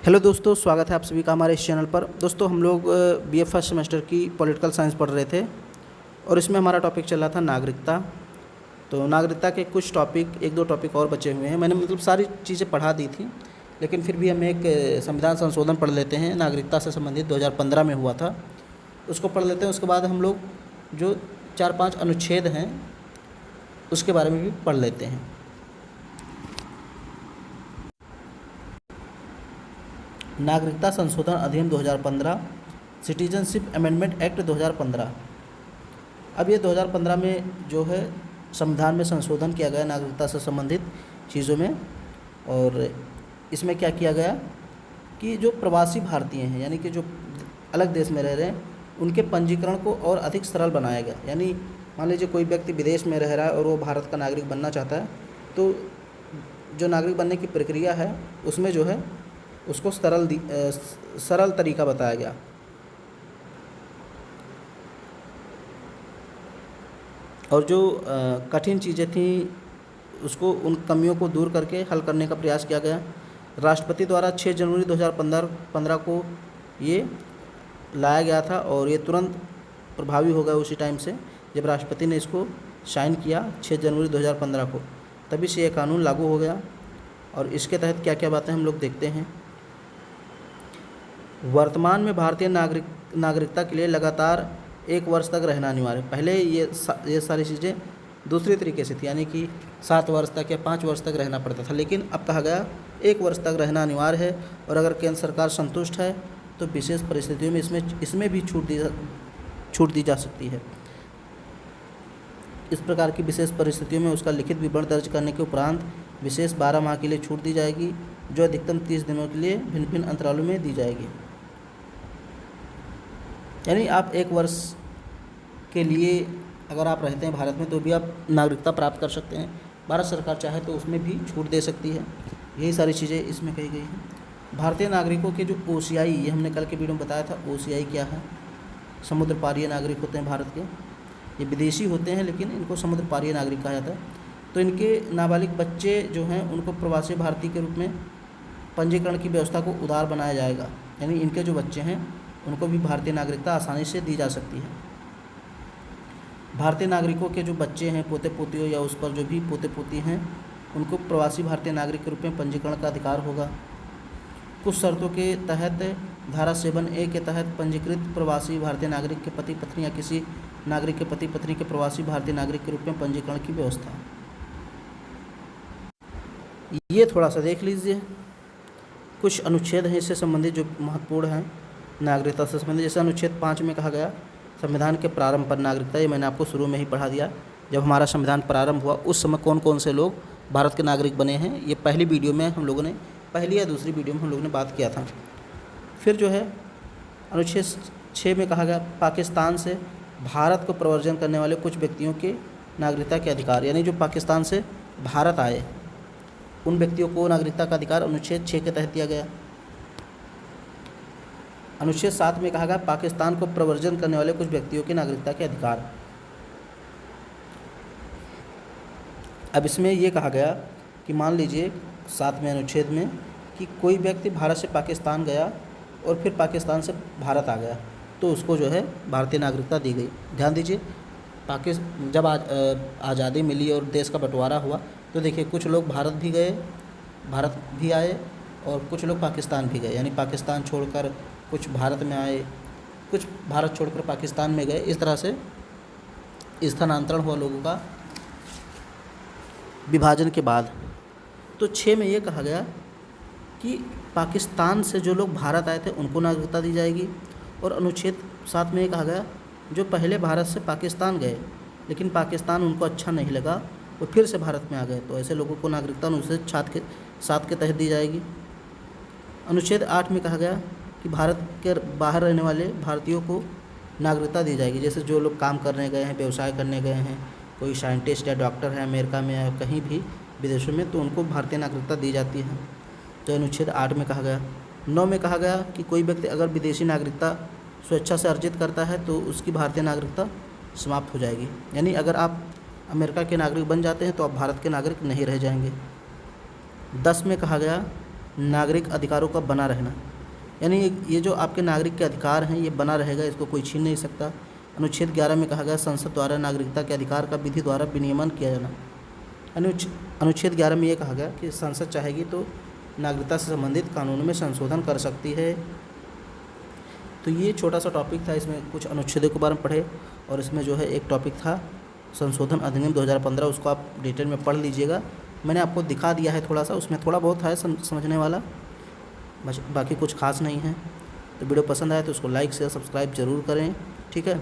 Hello दोस्तों, स्वागत है आप सभी का हमारे इस चैनल पर। दोस्तों हम लोग बीए फर्स्ट सेमेस्टर की पॉलिटिकल साइंस पढ़ रहे थे और इसमें हमारा टॉपिक चल रहा था नागरिकता। तो नागरिकता के कुछ टॉपिक, एक दो टॉपिक और बचे हुए हैं। मैंने सारी चीज़ें पढ़ा दी थी, लेकिन फिर भी हम एक संविधान संशोधन पढ़ लेते हैं। नागरिकता से संबंधित 2015 में हुआ था, उसको पढ़ लेते हैं। उसके बाद हम लोग जो 4-5 अनुच्छेद हैं उसके बारे में भी पढ़ लेते हैं। नागरिकता संशोधन अधिनियम 2015, सिटीजनशिप अमेंडमेंट एक्ट 2015। अब ये 2015 में जो है संविधान में संशोधन किया गया नागरिकता से संबंधित चीज़ों में। और इसमें क्या किया गया कि जो प्रवासी भारतीय हैं, यानी कि जो अलग देश में रह रहे हैं, उनके पंजीकरण को और अधिक सरल बनाया गया। यानी मान लीजिए कोई व्यक्ति विदेश में रह रहा है और वो भारत का नागरिक बनना चाहता है, तो जो नागरिक बनने की प्रक्रिया है उसमें जो है उसको सरल तरीका बताया गया। और जो कठिन चीज़ें थी उसको, उन कमियों को दूर करके हल करने का प्रयास किया गया। राष्ट्रपति द्वारा 6 जनवरी 2015 को ये लाया गया था और ये तुरंत प्रभावी हो गया उसी टाइम से, जब राष्ट्रपति ने इसको साइन किया 6 जनवरी 2015 को, तभी से ये कानून लागू हो गया। और इसके तहत क्या क्या बातें हम लोग देखते हैं। वर्तमान में भारतीय नागरिकता के लिए लगातार 1 वर्ष तक रहना अनिवार्य है। पहले ये सारी चीज़ें दूसरी तरीके से थी, यानी कि 7 वर्ष तक या 5 वर्ष तक रहना पड़ता था, लेकिन अब कहा गया 1 वर्ष तक रहना अनिवार्य है। और अगर केंद्र सरकार संतुष्ट है तो विशेष परिस्थितियों में इसमें भी छूट दी जा सकती है। इस प्रकार की विशेष परिस्थितियों में उसका लिखित विवरण दर्ज करने के उपरांत विशेष 12 माह के लिए छूट दी जाएगी, जो अधिकतम 30 दिनों के लिए भिन्न भिन्न अंतरालों में दी जाएगी। यानी आप 1 वर्ष के लिए अगर आप रहते हैं भारत में तो भी आप नागरिकता प्राप्त कर सकते हैं। भारत सरकार चाहे तो उसमें भी छूट दे सकती है। यही सारी चीज़ें इसमें कही गई हैं। भारतीय नागरिकों के जो OCI, ये हमने कल के वीडियो में बताया था OCI क्या है। समुद्र पारीय नागरिक होते हैं भारत के, ये विदेशी होते हैं लेकिन इनको समुद्र पारीय नागरिक कहा जाता है। तो इनके नाबालिग बच्चे जो हैं उनको प्रवासी भारतीय के रूप में पंजीकरण की व्यवस्था को उदार बनाया जाएगा। यानी इनके जो बच्चे हैं उनको भी भारतीय नागरिकता आसानी से दी जा सकती है। भारतीय नागरिकों के जो बच्चे हैं, पोते पोतियों या उस पर जो भी पोते पोती हैं, उनको प्रवासी भारतीय नागरिक के रूप में पंजीकरण का अधिकार होगा। कुछ शर्तों के तहत धारा 7A के तहत पंजीकृत प्रवासी भारतीय नागरिक के पति पत्नी या किसी नागरिक के पति पत्नी के प्रवासी भारतीय नागरिक के रूप में पंजीकरण की व्यवस्था। ये थोड़ा सा देख लीजिए। कुछ अनुच्छेद हैं इससे संबंधित जो महत्वपूर्ण हैं नागरिकता से संबंधित। जैसे अनुच्छेद 5 में कहा गया संविधान के प्रारंभ पर नागरिकता। ये मैंने आपको शुरू में ही पढ़ा दिया। जब हमारा संविधान प्रारंभ हुआ उस समय कौन कौन से लोग भारत के नागरिक बने हैं, ये पहली वीडियो में हम लोगों ने, पहली या दूसरी वीडियो में हम लोगों ने बात किया था। फिर जो है अनुच्छेद 6 में कहा गया पाकिस्तान से भारत को प्रव्रजन करने वाले कुछ व्यक्तियों के नागरिकता के अधिकार। यानी जो पाकिस्तान से भारत आए उन व्यक्तियों को नागरिकता का अधिकार अनुच्छेद 6 के तहत दिया गया। अनुच्छेद 7 में कहा गया पाकिस्तान को प्रव्रजन करने वाले कुछ व्यक्तियों की नागरिकता के अधिकार। अब इसमें यह कहा गया कि मान लीजिए 7वें अनुच्छेद में कि कोई व्यक्ति भारत से पाकिस्तान गया और फिर पाकिस्तान से भारत आ गया तो उसको जो है भारतीय नागरिकता दी गई। ध्यान दीजिए, जब आज़ादी मिली और देश का बंटवारा हुआ तो देखिए कुछ लोग भारत भी आए और कुछ लोग पाकिस्तान भी गए। यानी पाकिस्तान छोड़कर कुछ भारत में आए, कुछ भारत छोड़कर पाकिस्तान में गए। इस तरह से स्थानांतरण हुआ लोगों का विभाजन के बाद। तो 6 में ये कहा गया कि पाकिस्तान से जो लोग भारत आए थे उनको नागरिकता दी जाएगी। और अनुच्छेद 7 में ये कहा गया जो पहले भारत से पाकिस्तान गए लेकिन पाकिस्तान उनको अच्छा नहीं लगा, वो फिर से भारत में आ गए, तो ऐसे लोगों को नागरिकता अनुच्छेद 7 के तहत दी जाएगी। अनुच्छेद 8 में कहा गया कि भारत के बाहर रहने वाले भारतीयों को नागरिकता दी जाएगी। जैसे जो लोग काम करने गए हैं, व्यवसाय करने गए हैं, कोई साइंटिस्ट या डॉक्टर है अमेरिका में या कहीं भी विदेशों में, तो उनको भारतीय नागरिकता दी जाती है। तो अनुच्छेद 8 में कहा गया। 9 में कहा गया कि कोई व्यक्ति अगर विदेशी नागरिकता स्वेच्छा से अर्जित करता है तो उसकी भारतीय नागरिकता समाप्त हो जाएगी। यानी अगर आप अमेरिका के नागरिक बन जाते हैं तो आप भारत के नागरिक नहीं रह जाएंगे। 10 में कहा गया नागरिक अधिकारों का बना रहना, यानी ये जो आपके नागरिक के अधिकार हैं ये बना रहेगा, इसको कोई छीन नहीं सकता। अनुच्छेद 11 में कहा गया संसद द्वारा नागरिकता के अधिकार का विधि द्वारा विनियमन किया जाना। अनुच्छेद 11 में ये कहा गया कि संसद चाहेगी तो नागरिकता से संबंधित कानून में संशोधन कर सकती है। तो ये छोटा सा टॉपिक था, इसमें कुछ अनुच्छेदों के बारे में पढ़े और इसमें जो है एक टॉपिक था संशोधन अधिनियम 2015, उसको आप डिटेल में पढ़ लीजिएगा। मैंने आपको दिखा दिया है थोड़ा सा, उसमें थोड़ा बहुत है समझने वाला, बाकी कुछ खास नहीं है। तो वीडियो पसंद आए तो उसको लाइक शेयर सब्सक्राइब ज़रूर करें, ठीक है।